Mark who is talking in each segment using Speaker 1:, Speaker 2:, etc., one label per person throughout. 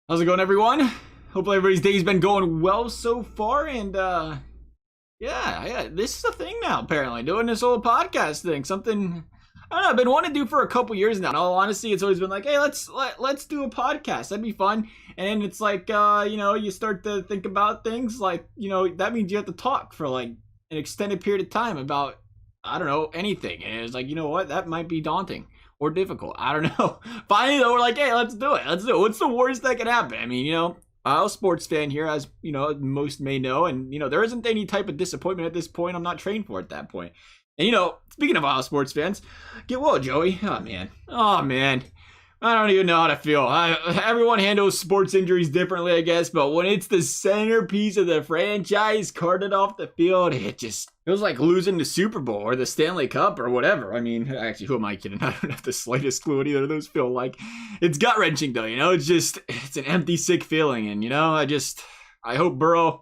Speaker 1: How's it going, everyone? Hopefully everybody's day's been going well so far, and yeah, this is a thing now. Apparently, doing this whole podcast thing, something I don't know. I've been wanting to do for a couple years now. In all honesty, it's always been like, hey, let's do a podcast. That'd be fun. And it's like, you start to think about things like, that means you have to talk for like an extended period of time about I don't know anything. And it's like, you know what, that might be daunting or difficult. I don't know. Finally, though, we're like, hey, let's do it. Let's do it. What's the worst that can happen? I mean, I'm a sports fan here, as most may know, and there isn't any type of disappointment at this point. I'm not trained for it at that point. And speaking of Iowa sports fans, get well, Joey. Oh man, I don't even know how to feel. Everyone handles sports injuries differently, I guess, but when it's the centerpiece of the franchise carted off the field, it just feels like losing the Super Bowl or the Stanley Cup or whatever. I mean, actually, who am I kidding? I don't have the slightest clue what either of those feel like. It's gut-wrenching, though, it's an empty, sick feeling, and, I hope Burrow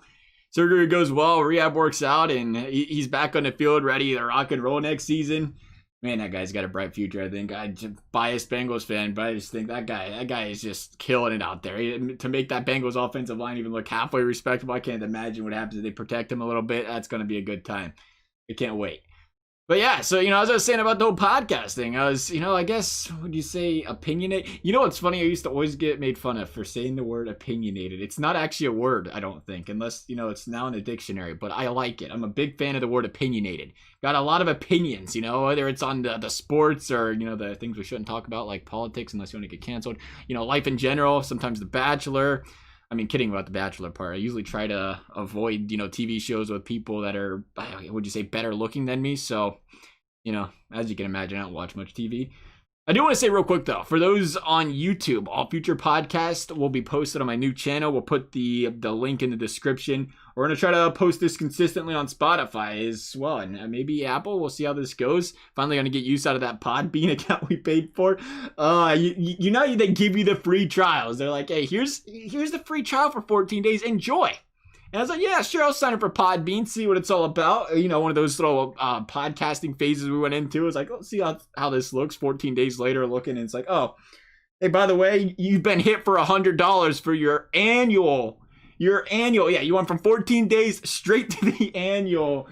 Speaker 1: surgery goes well, rehab works out, and he's back on the field ready to rock and roll next season. Man, that guy's got a bright future, I think. I'm a biased Bengals fan, but I just think that guy is just killing it out there. To make that Bengals offensive line even look halfway respectable, I can't imagine what happens if they protect him a little bit. That's going to be a good time. I can't wait. But yeah, so, as I was saying about the whole podcast thing, I was, I guess, would you say opinionated? What's funny? I used to always get made fun of for saying the word opinionated. It's not actually a word, I don't think, unless, it's now in the dictionary, but I like it. I'm a big fan of the word opinionated. Got a lot of opinions, whether it's on the sports or, the things we shouldn't talk about, like politics, unless you want to get canceled, life in general, sometimes The Bachelor. I mean, kidding about the Bachelor part. I usually try to avoid, TV shows with people that are, would you say, better looking than me. So, as you can imagine, I don't watch much TV. I do want to say real quick, though, for those on YouTube, all future podcasts will be posted on my new channel. We'll put the link in the description. We're going to try to post this consistently on Spotify as well, and maybe Apple. We'll see how this goes. Finally going to get use out of that Podbean account we paid for. They give you the free trials. They're like, hey, here's the free trial for 14 days. Enjoy. And I was like, yeah, sure, I'll sign up for Podbean, see what it's all about. One of those little podcasting phases we went into. It's like, let's see how this looks 14 days later looking. And it's like, oh, hey, by the way, you've been hit for $100 for your annual. Yeah, you went from 14 days straight to the annual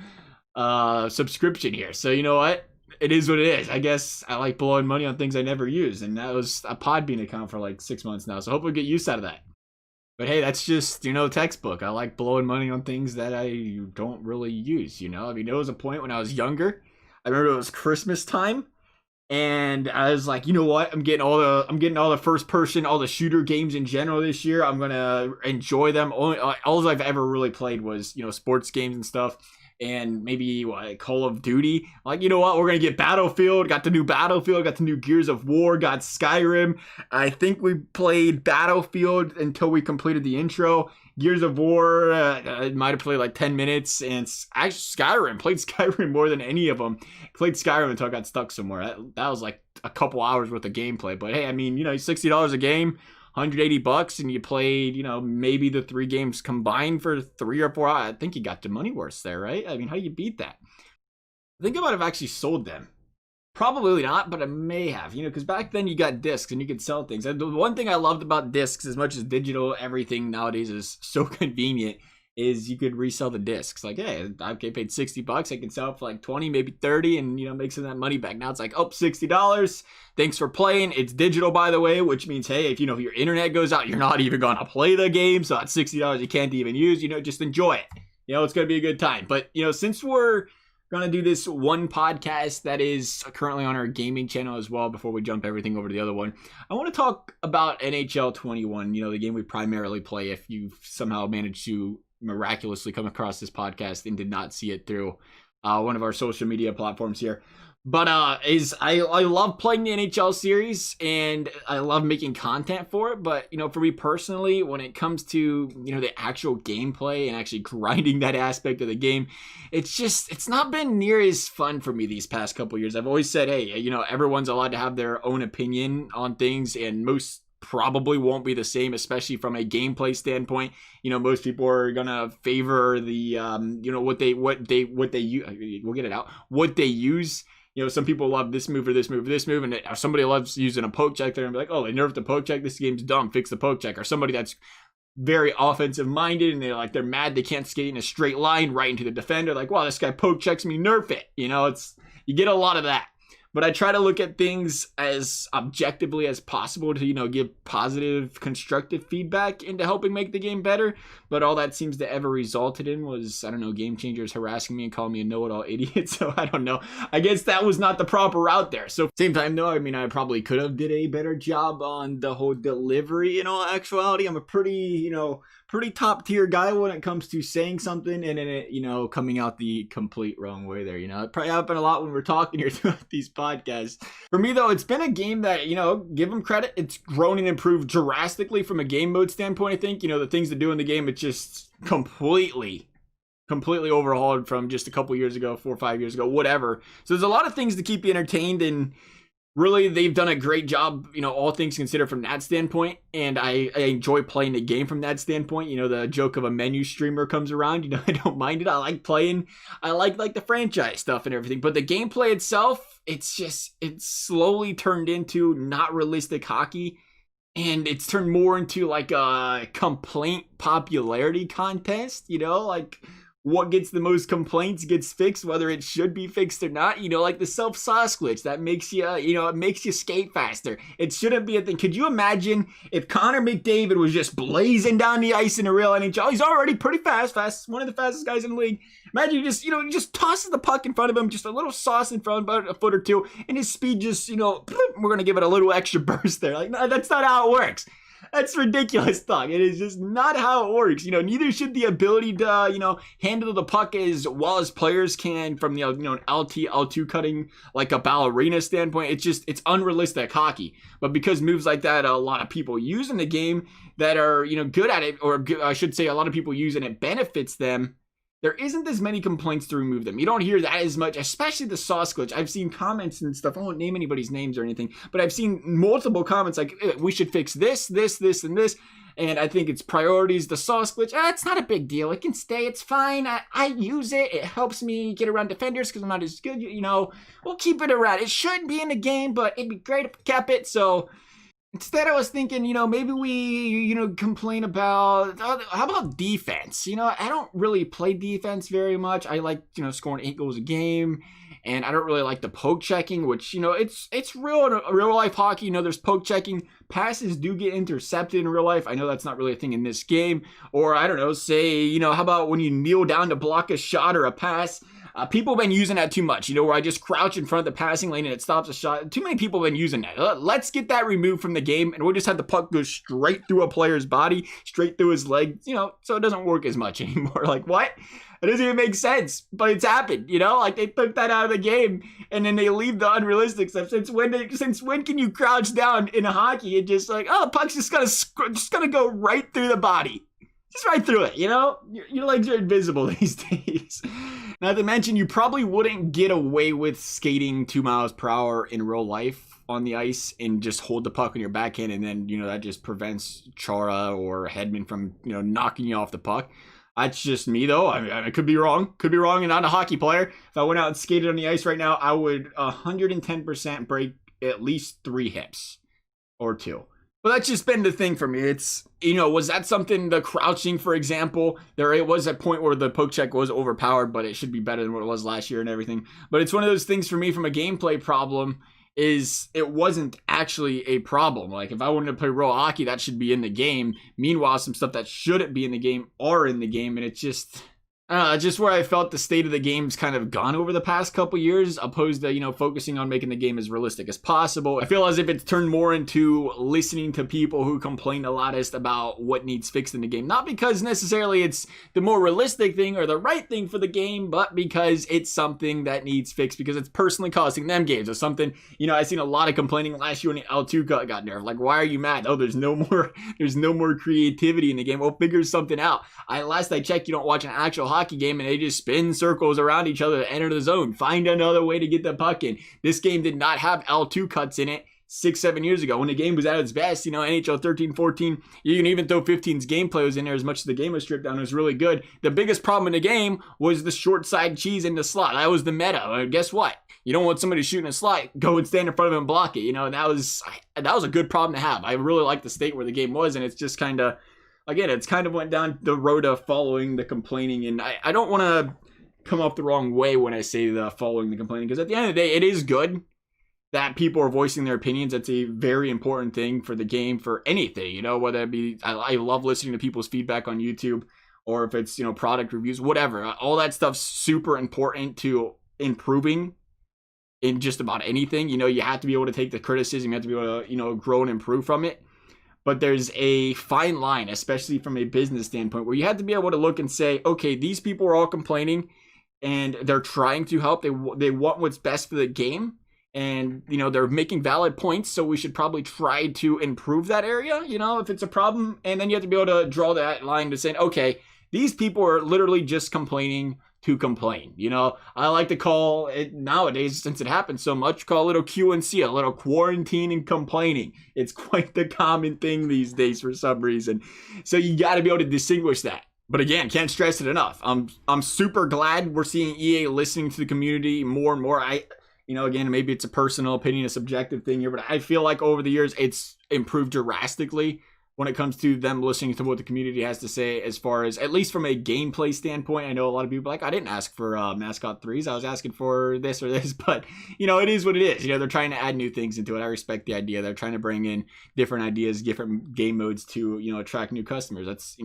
Speaker 1: subscription here. So you know what? It is what it is. I guess I like blowing money on things I never use. And that was a Podbean account for like 6 months now. So hopefully get used out of that. But hey, that's just, textbook. I like blowing money on things that I don't really use, I mean, there was a point when I was younger. I remember it was Christmas time. And I was like, you know what? I'm getting all the first person, all the shooter games in general this year. I'm going to enjoy them. All I've ever really played was, sports games and stuff. And maybe Call of Duty. Like, you know what? We're going to get Battlefield. Got the new Battlefield. Got the new Gears of War. Got Skyrim. I think we played Battlefield until we completed the intro. Gears of War, I might have played like 10 minutes. And actually played Skyrim more than any of them. Played Skyrim until I got stuck somewhere. That was like a couple hours worth of gameplay. But hey, I mean, $60 a game. $180 and you played, maybe the 3 games combined for 3 or 4 hours. I think you got the money worth there, right? I mean, how do you beat that? Think about if I actually sold them. Probably not, but I may have, because back then you got discs and you could sell things. And the one thing I loved about discs, as much as digital everything nowadays is so convenient, is you could resell the discs. Like, hey, I paid $60. I can sell it for like 20, maybe 30, and make some of that money back. Now it's like, oh, $60. Thanks for playing. It's digital, by the way, which means, hey, if your internet goes out, you're not even gonna play the game. So that's $60 you can't even use. Just enjoy it. It's gonna be a good time. But since we're gonna do this one podcast that is currently on our gaming channel as well, before we jump everything over to the other one, I want to talk about NHL 21. The game we primarily play. If you've somehow managed to miraculously come across this podcast and did not see it through one of our social media platforms here. But I love playing the NHL series and I love making content for it. But, for me personally, when it comes to, the actual gameplay and actually grinding that aspect of the game, it's not been near as fun for me these past couple years. I've always said, hey, everyone's allowed to have their own opinion on things, and most probably won't be the same, especially from a gameplay standpoint. Most people are gonna favor the what they use. We'll get it out. What they use some people love this move or this move or this move, and somebody loves using a poke check. They're gonna be like, oh, they nerfed the poke check. This game's dumb. Fix the poke check. Or somebody that's very offensive minded and they're mad they can't skate in a straight line right into the defender. Like, wow, this guy poke checks me, nerf it. You get a lot of that. But I try to look at things as objectively as possible to, give positive, constructive feedback into helping make the game better. But all that seems to ever resulted in was, I don't know, game changers harassing me and calling me a know-it-all idiot. So I don't know. I guess that was not the proper route there. So same time, though, I probably could have did a better job on the whole delivery in all actuality. I'm a pretty top tier guy when it comes to saying something and then it, coming out the complete wrong way there. It probably happened a lot when we're talking here throughout these podcasts. For me, though, it's been a game that, give them credit. It's grown and improved drastically from a game mode standpoint. I think, the things to do in the game, it's just completely overhauled from just a couple years ago, 4 or 5 years ago, whatever. So there's a lot of things to keep you entertained, and really, they've done a great job, all things considered from that standpoint. And I enjoy playing the game from that standpoint. The joke of a menu streamer comes around, I don't mind it. I like playing. I like the franchise stuff and everything. But the gameplay itself, it's slowly turned into not realistic hockey. And it's turned more into like a complaint popularity contest, what gets the most complaints gets fixed, whether it should be fixed or not. Like the self-sauce glitch that makes you, it makes you skate faster. It shouldn't be a thing. Could you imagine if Connor McDavid was just blazing down the ice in a real NHL? He's already pretty fast, one of the fastest guys in the league. Imagine you just, he just tosses the puck in front of him, just a little sauce in front, about a foot or two, and his speed just, we're going to give it a little extra burst there. Like, no, that's not how it works. That's ridiculous talk. It is just not how it works. Neither should the ability to, handle the puck as well as players can from the, LT, L2 cutting like a ballerina standpoint. It's unrealistic hockey. But because moves like that, a lot of people use in the game that are, good at it, or I should say a lot of people use and it benefits them, there isn't as many complaints to remove them. You don't hear that as much, especially the sauce glitch. I've seen comments and stuff. I won't name anybody's names or anything, but I've seen multiple comments like, we should fix this, and this. And I think it's priorities. The sauce glitch, it's not a big deal. It can stay. It's fine. I use it. It helps me get around defenders because I'm not as good. We'll keep it around. It shouldn't be in the game, but it'd be great if we kept it. So instead, I was thinking, maybe we, complain about, how about defense? I don't really play defense very much. I like, scoring 8 goals a game, and I don't really like the poke checking, which, it's real life hockey. There's poke checking. Passes do get intercepted in real life. I know that's not really a thing in this game. Or, I don't know, say, how about when you kneel down to block a shot or a pass? People have been using that too much, where I just crouch in front of the passing lane and it stops a shot. Too many people have been using that. Let's get that removed from the game, and we'll just have the puck go straight through a player's body, straight through his leg, so it doesn't work as much anymore. Like, what? It doesn't even make sense, but it's happened, Like, they took that out of the game, and then they leave the unrealistic stuff. Since when can you crouch down in hockey and just like, oh, the puck's just gonna go right through the body? Just right through it, Your legs are invisible these days. Not to mention, you probably wouldn't get away with skating 2 miles per hour in real life on the ice and just hold the puck on your backhand, and then, that just prevents Chara or Hedman from, knocking you off the puck. That's just me, though. I could be wrong. Could be wrong, and not a hockey player. If I went out and skated on the ice right now, I would 110% break at least 3 hips or 2. Well, that's just been the thing for me. It's, was that something, the crouching, for example, it was a point where the poke check was overpowered, but it should be better than what it was last year and everything. But it's one of those things for me from a gameplay problem is it wasn't actually a problem. Like, if I wanted to play real hockey, that should be in the game. Meanwhile, some stuff that shouldn't be in the game are in the game, and it's just just where I felt the state of the game's kind of gone over the past couple years, opposed to, focusing on making the game as realistic as possible. I feel as if it's turned more into listening to people who complain the loudest about what needs fixed in the game. Not because necessarily it's the more realistic thing or the right thing for the game, but because it's something that needs fixed because it's personally costing them games. Or something, I seen a lot of complaining last year when the L2 got nerfed. Like, why are you mad? Oh, there's no more creativity in the game. Well, figure something out. Last I checked, you don't watch an actual hockey game and they just spin circles around each other to enter the zone. Find another way to get the puck in. This game did not have L2 cuts in it. 6-7 years ago when the game was at its best. NHL 13, 14, you can even throw 15's gameplay was in there as much as the game was stripped down. It was really good. The biggest problem in the game was the short side cheese in the slot. That was the meta. And guess what? You don't want somebody shooting a slot, go and stand in front of him and block it. And that was a good problem to have. I really like the state where the game was, and it's just kind of, again, it's kind of went down the road of following the complaining. And I don't want to come off the wrong way when I say the following the complaining, because at the end of the day, it is good that people are voicing their opinions. That's a very important thing for the game, for anything, whether it be, I love listening to people's feedback on YouTube, or if it's, product reviews, whatever. All that stuff's super important to improving in just about anything. You have to be able to take the criticism, you have to be able to, grow and improve from it. But there's a fine line, especially from a business standpoint, where you have to be able to look and say, okay, these people are all complaining and they're trying to help. They want what's best for the game. And, they're making valid points, so we should probably try to improve that area, if it's a problem. And then you have to be able to draw that line to say, okay, these people are literally just complaining to complain. I like to call it nowadays, since it happens so much, call it a QNC, a little quarantine and complaining. It's quite the common thing these days for some reason. So you got to be able to distinguish that. But again, can't stress it enough. I'm super glad we're seeing EA listening to the community more and more. Again, maybe it's a personal opinion, a subjective thing here, but I feel like over the years, it's improved drastically when it comes to them listening to what the community has to say, as far as, at least from a gameplay standpoint. I know a lot of people are like, I didn't ask for mascot 3s. I was asking for this or this, but it is what it is. They're trying to add new things into it. I respect the idea. They're trying to bring in different ideas, different game modes to, attract new customers. That's,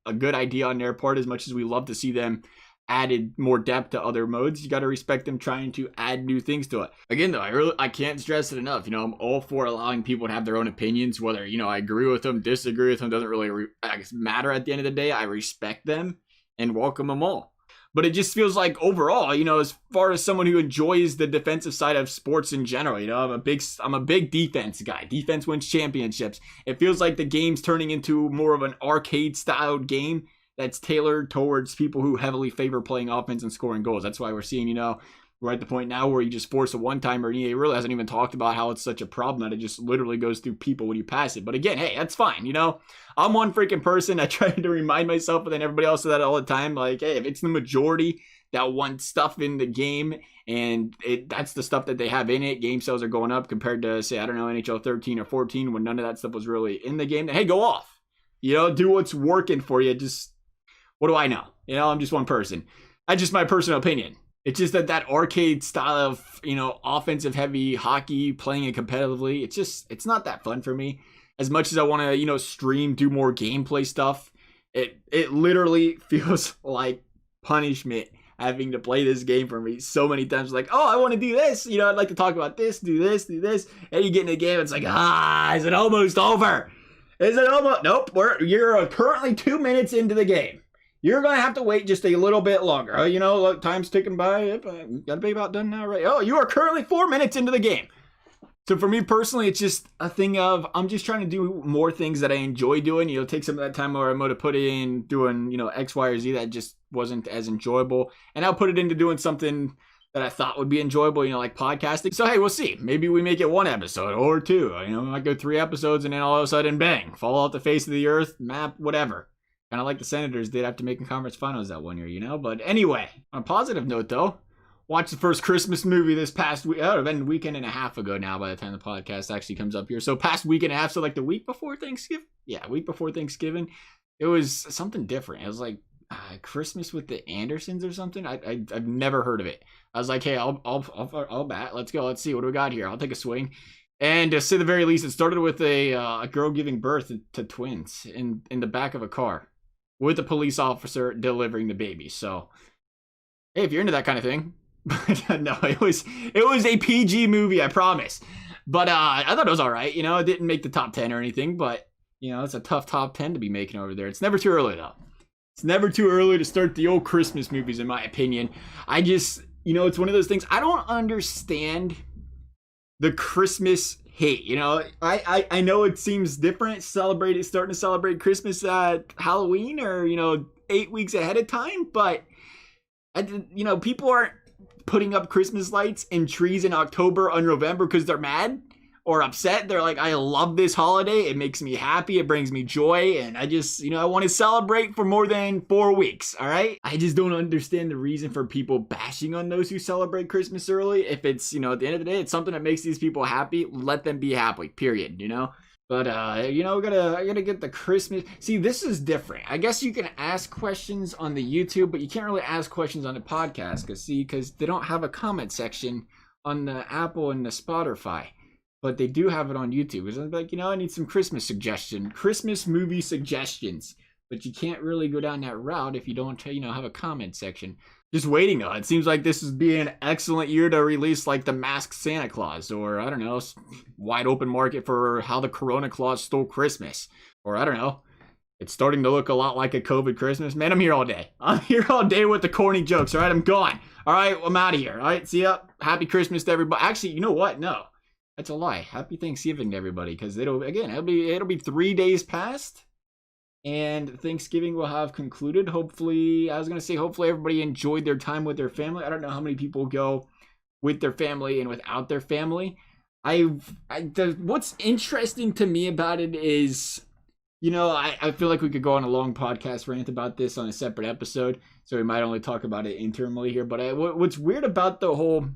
Speaker 1: a good idea on their part. As much as we love to see them added more depth to other modes, you got to respect them trying to add new things to it. Again, though, I can't stress it enough. I'm all for allowing people to have their own opinions, whether, I agree with them, disagree with them, doesn't really matter at the end of the day. I respect them and welcome them all. But it just feels like overall, as far as someone who enjoys the defensive side of sports in general, I'm a big defense guy. Defense wins championships. It feels like the game's turning into more of an arcade styled game that's tailored towards people who heavily favor playing offense and scoring goals. That's why we're seeing, we're at the point now where you just force a one-timer, and EA really hasn't even talked about how it's such a problem that it just literally goes through people when you pass it. But again, hey, that's fine, I'm one freaking person. I try to remind myself, but then everybody else says that all the time. Like, hey, if it's the majority that want stuff in the game, and that's the stuff that they have in it, game sales are going up compared to, say, I don't know, NHL 13 or 14, when none of that stuff was really in the game, then hey, go off. Do what's working for you. Just, what do I know? I'm just one person. That's just my personal opinion. It's just that arcade style of, offensive heavy hockey, playing it competitively, it's not that fun for me. As much as I want to, stream, do more gameplay stuff, it literally feels like punishment having to play this game for me so many times. Like, oh, I want to do this. I'd like to talk about this, do this, do this. And you get in the game, it's like, is it almost over? Is it almost? Nope, you're currently 2 minutes into the game. You're going to have to wait just a little bit longer. Look, time's ticking by. Got to be about done now, right? Oh, you are currently 4 minutes into the game. So for me personally, it's just a thing of, I'm just trying to do more things that I enjoy doing. Take some of that time where I'm going to put it in doing, X, Y, or Z that just wasn't as enjoyable. And I'll put it into doing something that I thought would be enjoyable, like podcasting. So, hey, we'll see. Maybe we make it 1 episode or 2. We might go 3 episodes and then all of a sudden, bang, fall off the face of the earth, map, whatever. Kind of like the Senators did after making conference finals that 1 year, But anyway, on a positive note, though, watched the first Christmas movie this past week. It would have been a weekend and a half ago now by the time the podcast actually comes up here. So past week and a half, so like the week before Thanksgiving. Yeah, week before Thanksgiving. It was something different. It was like Christmas with the Andersons or something. I've never heard of it. I was like, hey, I'll bat. Let's go. Let's see what do we got here. I'll take a swing. And to say the very least, it started with a girl giving birth to twins in the back of a car, with a police officer delivering the baby. So, hey, if you're into that kind of thing. No, it was a PG movie, I promise. But I thought it was all right. It didn't make the top 10 or anything, but, it's a tough top 10 to be making over there. It's never too early, though. It's never too early to start the old Christmas movies, in my opinion. I just, it's one of those things. I don't understand the Christmas hate. I know it seems different starting to celebrate Christmas at Halloween or 8 weeks ahead of time, but people aren't putting up Christmas lights and trees in October or November because they're mad, or upset. They're like, I love this holiday. It makes me happy. It brings me joy. And I just, I want to celebrate for more than 4 weeks. All right. I just don't understand the reason for people bashing on those who celebrate Christmas early. If it's, at the end of the day, it's something that makes these people happy, let them be happy, period, But I gotta get the Christmas. See, this is different. I guess you can ask questions on the YouTube, but you can't really ask questions on the podcast because they don't have a comment section on the Apple and the Spotify, but they do have it on YouTube. It's like, I need some Christmas movie suggestions, but you can't really go down that route if you don't, have a comment section. Just waiting though. It seems like this would be an excellent year to release like the Masked Santa Claus, or I don't know, wide open market for how the Corona Claus stole Christmas, or I don't know. It's starting to look a lot like a COVID Christmas. Man, I'm here all day. I'm here all day with the corny jokes. All right, I'm gone. All right, I'm out of here. All right, see ya. Happy Christmas to everybody. Actually, you know what? No, that's a lie. Happy Thanksgiving to everybody, because it'll be 3 days past. And Thanksgiving will have concluded. Hopefully everybody enjoyed their time with their family. I don't know how many people go with their family and without their family. What's interesting to me about it is, I feel like we could go on a long podcast rant about this on a separate episode, so we might only talk about it internally here. But what's weird about the whole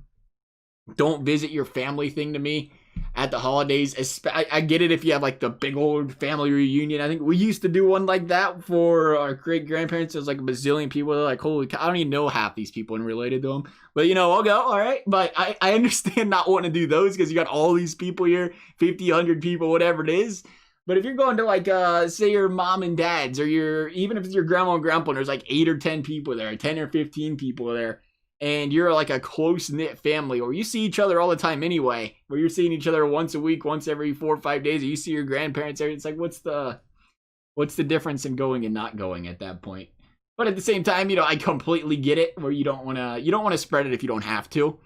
Speaker 1: don't visit your family thing to me at the holidays, I get it if you have like the big old family reunion. I think we used to do one like that for our great grandparents. There's like a bazillion people. They're like, holy cow, I don't even know half these people and related to them. But I'll go, all right. But I understand not wanting to do those because you got all these people here, 50, 100 people, whatever it is. But if you're going to like, say your mom and dad's, or even if it's your grandma and grandpa, and there's like 8 or 10 people there, 10 or 15 people there, and you're like a close-knit family, or you see each other all the time anyway, where you're seeing each other once a week, once every 4 or 5 days, or you see your grandparents there, it's like, what's the difference in going and not going at that point? But at the same time, I completely get it, where you don't want to spread it if you don't have to.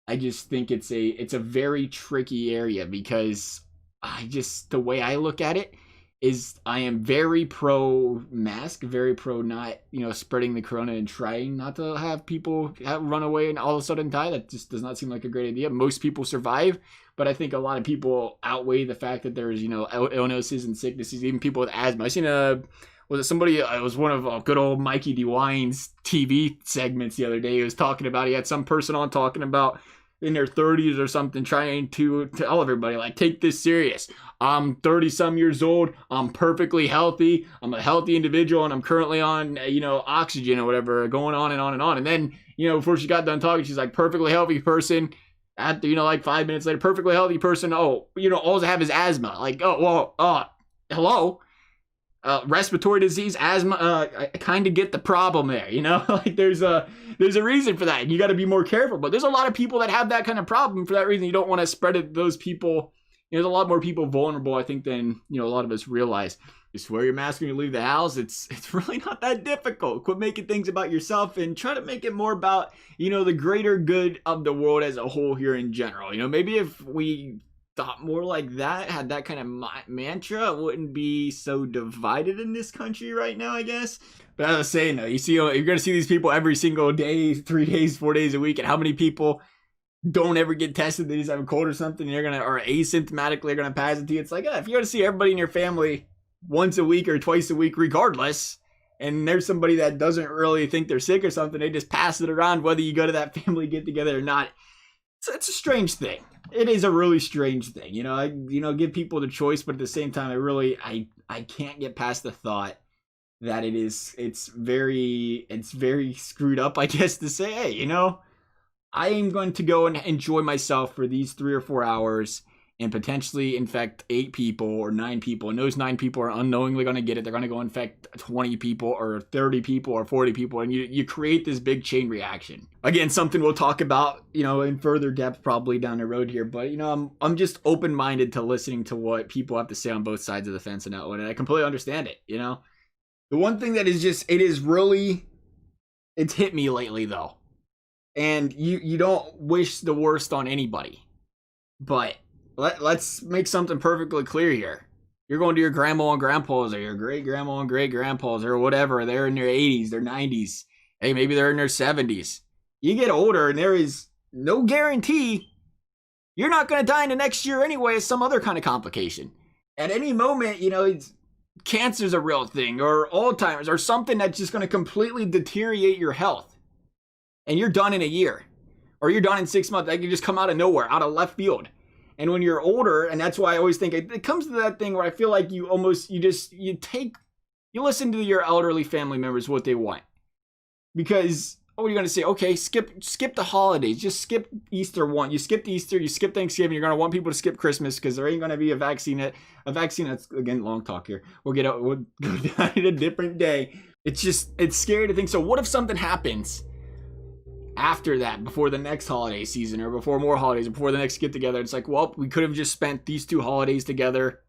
Speaker 1: I just think it's a very tricky area, because the way I look at it is I am very pro mask, very pro not, spreading the corona and trying not to have people run away and all of a sudden die. That just does not seem like a great idea. Most people survive, but I think a lot of people outweigh the fact that there's, illnesses and sicknesses, even people with asthma. I seen it was one of good old Mikey DeWine's TV segments the other day. He was talking about, he had some person on talking about in their 30s or something, trying to tell everybody, like, take this serious. I'm 30 some years old. I'm perfectly healthy. I'm a healthy individual, and I'm currently on, oxygen or whatever, going on and on and on. And then, before she got done talking, she's like, perfectly healthy person. After, like 5 minutes later, perfectly healthy person. Oh, all I have is asthma. Like, oh, well, hello. Respiratory disease, asthma, I kind of get the problem there, like there's a reason for that, and you got to be more careful. But there's a lot of people that have that kind of problem. For that reason, you don't want to spread it to those people. There's a lot more people vulnerable, I think, than a lot of us realize. Just wear your mask when you leave the house. It's really not that difficult. Quit making things about yourself and try to make it more about the greater good of the world as a whole here in general. Maybe if we thought more like that, had that kind of mantra, it wouldn't be so divided in this country right now, I guess. But as I was saying, though, you're going to see these people every single day, 3 days, 4 days a week, and how many people don't ever get tested? They just have a cold or something, and or asymptomatically are going to pass it to you. It's like, if you're going to see everybody in your family once a week or twice a week regardless, and there's somebody that doesn't really think they're sick or something, they just pass it around whether you go to that family get together or not. It's a strange thing. It is a really strange thing. I give people the choice, but at the same time, I can't get past the thought that it's very screwed up, I guess, to say, hey, I am going to go and enjoy myself for these 3 or 4 hours and potentially infect 8 people or 9 people. And those 9 people are unknowingly going to get it. They're going to go infect 20 people or 30 people or 40 people. And you create this big chain reaction. Again, something we'll talk about, in further depth probably down the road here. But, I'm just open-minded to listening to what people have to say on both sides of the fence and that one. And I completely understand it, The one thing that is just, it's hit me lately, though. And you don't wish the worst on anybody. But let's make something perfectly clear here. You're going to your grandma and grandpa's, or your great grandma and great grandpa's, or whatever. They're in their 80s, their 90s. Hey, maybe they're in their 70s. You get older, and there is no guarantee You're not going to die in the next year anyway as some other kind of complication. At any moment, cancer's a real thing, or Alzheimer's, or something that's just going to completely deteriorate your health. And you're done in a year. Or you're done in 6 months. That can just come out of nowhere, out of left field. And when you're older, and that's why I always think it comes to that thing where I feel like you listen to your elderly family members what they want. Because what are you going to say? Okay, skip the holidays. Just skip Easter one. You skipped Easter, you skip Thanksgiving. You're going to want people to skip Christmas because there ain't going to be a vaccine. That's, again, long talk here. We'll go down in a different day. It's scary to think. So what if something happens after that, before the next holiday season, or before more holidays, or before the next get together? It's like, well, we could have just spent these 2 holidays together,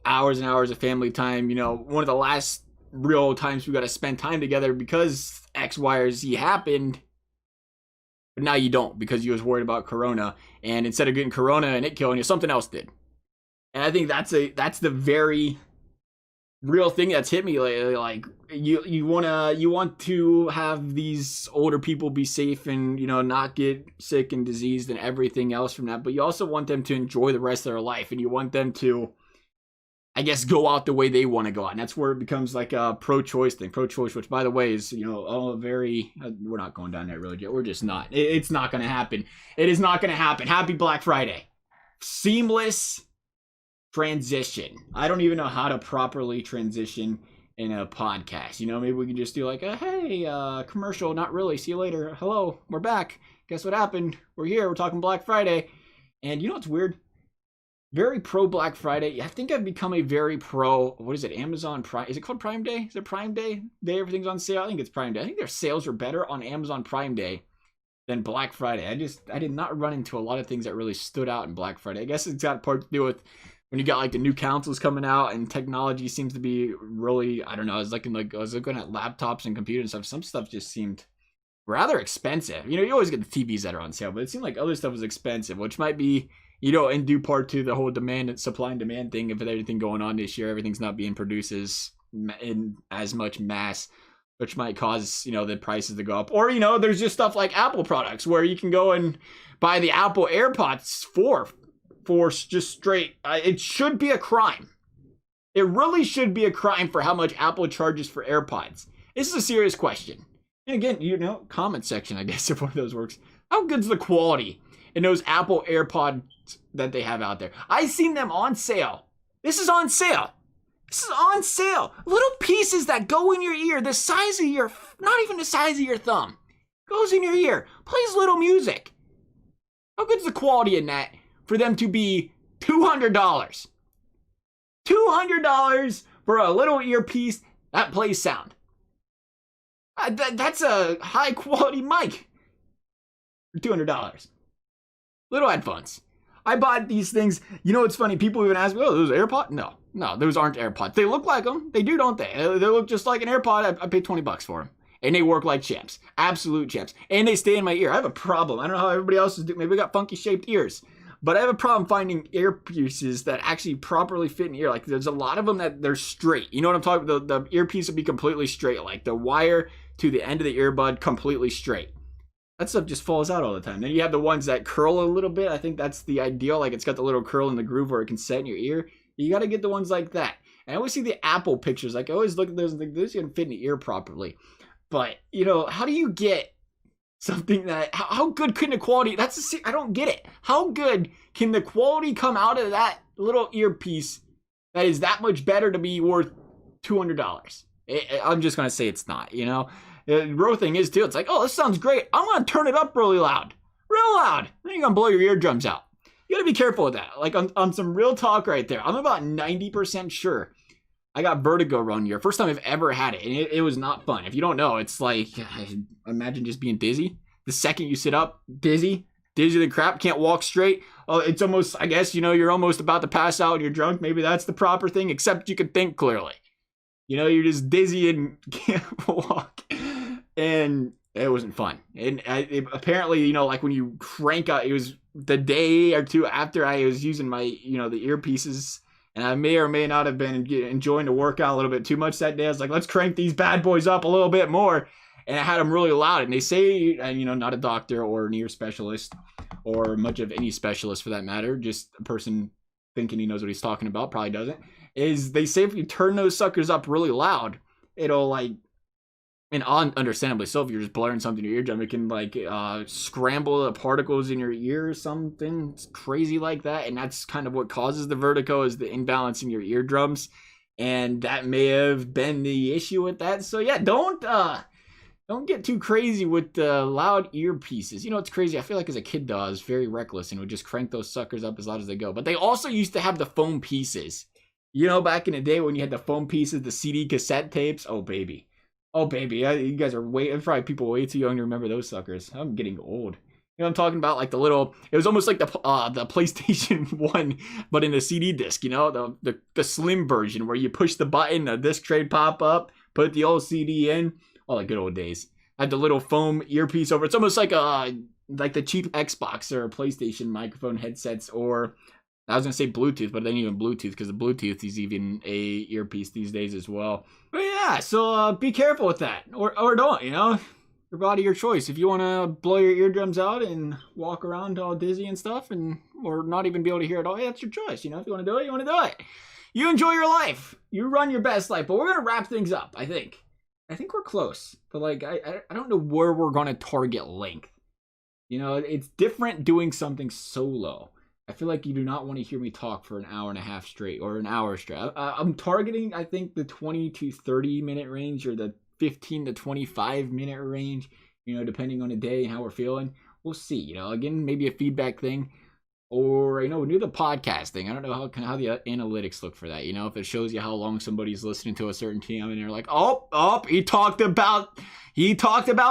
Speaker 1: hours and hours of family time. One of the last real times we got to spend time together because X, Y, or Z happened, but now you don't because you was worried about Corona, and instead of getting Corona and it killing you, something else did. And I think that's the very real thing that's hit me lately. Like you want to have these older people be safe and not get sick and diseased and everything else from that, but you also want them to enjoy the rest of their life, and you want them to, I guess, go out the way they want to go out. And that's where it becomes like a pro-choice thing. Pro-choice, which, by the way, is, we're not going down that road yet. We're just not. It's not going to happen. It is not going to happen. Happy Black Friday. Seamless transition. I don't even know how to properly transition in a podcast. Maybe we can just do like hey, commercial. Not really. See you later. Hello, we're back. Guess what happened? We're here. We're talking Black Friday. And what's weird? Very pro Black Friday. I think I've become a very pro, what is it, Amazon Prime? Is it called Prime Day? Is it Prime Day? Everything's on sale? I think it's Prime Day. I think their sales are better on Amazon Prime Day than Black Friday. I did not run into a lot of things that really stood out in Black Friday. I guess it's got part to do with when you got like the new consoles coming out and technology seems to be really, I don't know, I was looking at laptops and computers and stuff. Some stuff just seemed rather expensive. You always get the TVs that are on sale, but it seemed like other stuff was expensive, which might be, in due part to the whole demand and supply and demand thing. If everything going on this year, everything's not being produced in as much mass, which might cause, the prices to go up. Or, there's just stuff like Apple products where you can go and buy the Apple Airpods for just straight. It should be a crime. It really should be a crime for how much Apple charges for AirPods. This is a serious question. And again, comment section, I guess, if one of those works. How good's the quality in those Apple AirPods that they have out there? I seen them on sale. This is on sale. Little pieces that go in your ear, the size of not even the size of your thumb, goes in your ear, plays little music. How good's the quality in that for them to be $200? $200 for a little earpiece that plays sound. That's a high quality mic for $200. Little headphones. I bought these things. It's funny. People even ask me, oh, those AirPods? No, those aren't AirPods. They look like them. They do, don't they? They look just like an AirPod. I paid $20 for them. And they work like champs. Absolute champs. And they stay in my ear. I have a problem. I don't know how everybody else is doing. Maybe I got funky shaped ears. But I have a problem finding earpieces that actually properly fit in the ear. Like, there's a lot of them that they're straight. You know what I'm talking about? The earpiece will be completely straight. Like, the wire to the end of the earbud completely straight. That stuff just falls out all the time. Then you have the ones that curl a little bit. I think that's the ideal. Like, it's got the little curl in the groove where it can set in your ear. You got to get the ones like that. And I always see the Apple pictures. Like, I always look at those and think, this can fit in the ear properly. But, how do you get something that, how good can the quality, I don't get it. How good can the quality come out of that little earpiece that is that much better to be worth $200? I'm just going to say it's not, The real thing is, too, it's like, oh, this sounds great. I'm going to turn it up really loud. Real loud. Then you're going to blow your eardrums out. You got to be careful with that. Like, on some real talk right there, I'm about 90% sure I got vertigo one year. First time I've ever had it, and it was not fun. If you don't know, it's like, imagine just being dizzy. The second you sit up, dizzy the crap, can't walk straight. Oh, it's almost, I guess, you're almost about to pass out and you're drunk. Maybe that's the proper thing, except you can think clearly. You're just dizzy and can't walk. And it wasn't fun. And apparently, like when you crank out, it was the day or two after I was using my, the earpieces. And I may or may not have been enjoying the workout a little bit too much that day. I was like, let's crank these bad boys up a little bit more. And I had them really loud. And they say, and not a doctor or an ear specialist or much of any specialist for that matter, just a person thinking he knows what he's talking about, probably doesn't, is they say if you turn those suckers up really loud, it'll like, and understandably so, if you're just blaring something in your eardrum, it can like scramble the particles in your ear or something crazy like that, and that's kind of what causes the vertigo, is the imbalance in your eardrums, and that may have been the issue with that. So yeah, don't get too crazy with the loud earpieces. You know, it's crazy. I feel like as a kid, though, I was very reckless and would just crank those suckers up as loud as they go. But they also used to have the foam pieces. You know, back in the day when you had the foam pieces, the CD cassette tapes. Oh, baby. Oh, baby. You guys are probably people way too young to remember those suckers. I'm getting old. You know what I'm talking about? Like the little, it was almost like the PlayStation 1, but in the CD disc, you know, the slim version where you push the button, the disc tray pop up, put the old CD in. Oh, the good old days. I had the little foam earpiece over. It's almost like the cheap Xbox or PlayStation microphone headsets, or I was gonna say Bluetooth, but it ain't even Bluetooth, because the Bluetooth is even a earpiece these days as well. But yeah, so be careful with that, or don't. You know, your body, your choice. If you want to blow your eardrums out and walk around all dizzy and stuff, or not even be able to hear it all, yeah, that's your choice. You know, if you want to do it, you want to do it. You enjoy your life. You run your best life. But we're gonna wrap things up. I think we're close, but like I don't know where we're gonna target length. You know, it's different doing something solo. I feel like you do not want to hear me talk for an hour and a half straight, or an hour straight. I'm targeting, I think, the 20 to 30 minute range, or the 15 to 25 minute range, you know, depending on the day and how we're feeling. We'll see, you know, again, maybe a feedback thing, or, you know, we do the podcast thing. I don't know how the analytics look for that, you know, if it shows you how long somebody's listening to a certain team, and they're like, oh, he talked about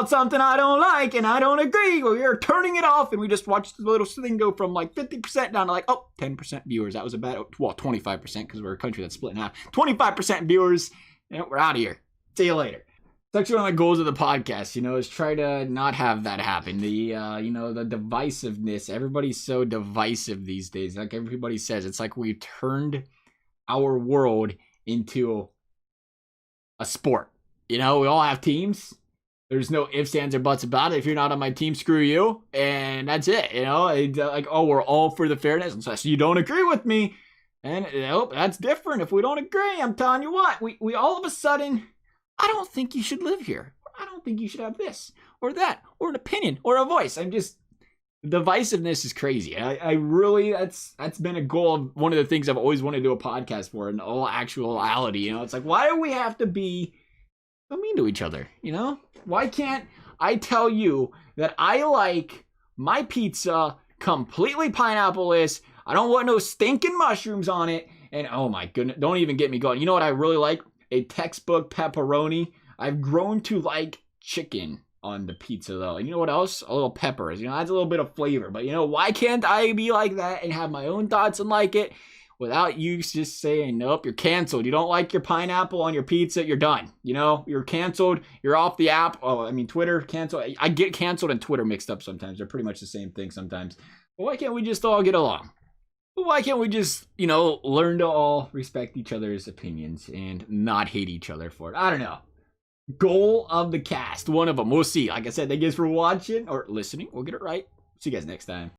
Speaker 1: something I don't like and I don't agree. Well, you're turning it off, and we just watched the little thing go from like 50% down to like 10% viewers. That was about 25%, because we're a country that's split in half. 25% viewers, and we're out of here. See you later. It's actually one of my goals of the podcast, you know, is try to not have that happen. The, you know, the divisiveness. Everybody's so divisive these days. Like everybody says, it's like we've turned our world into a sport. You know, we all have teams. There's no ifs, ands, or buts about it. If you're not on my team, screw you. And that's it, you know. It's like, oh, we're all for the fairness. And so you don't agree with me. And, nope, that's different. If we don't agree, I'm telling you what, we all of a sudden, I don't think you should live here. I don't think you should have this or that, or an opinion or a voice. Divisiveness is crazy. I really, that's been a goal of one of the things I've always wanted to do a podcast for, in all actuality. You know, it's like, why do we have to be so mean to each other? You know, why can't I tell you that I like my pizza completely pineapple-less? I don't want no stinking mushrooms on it. And oh my goodness, don't even get me going. You know what I really like? A textbook pepperoni. I've grown to like chicken on the pizza though. And you know what else? A little peppers. You know, adds a little bit of flavor. But you know, why can't I be like that and have my own thoughts and like it without you just saying, nope, you're canceled. You don't like your pineapple on your pizza, you're done. You know, you're canceled. You're off the app. Oh, I mean, Twitter, canceled. I get canceled and Twitter mixed up sometimes. They're pretty much the same thing sometimes. But why can't we just all get along? Why can't we just, you know, learn to all respect each other's opinions and not hate each other for it? I don't know. Goal of the cast. One of them. We'll see. Like I said, thank you guys for watching or listening. We'll get it right. See you guys next time.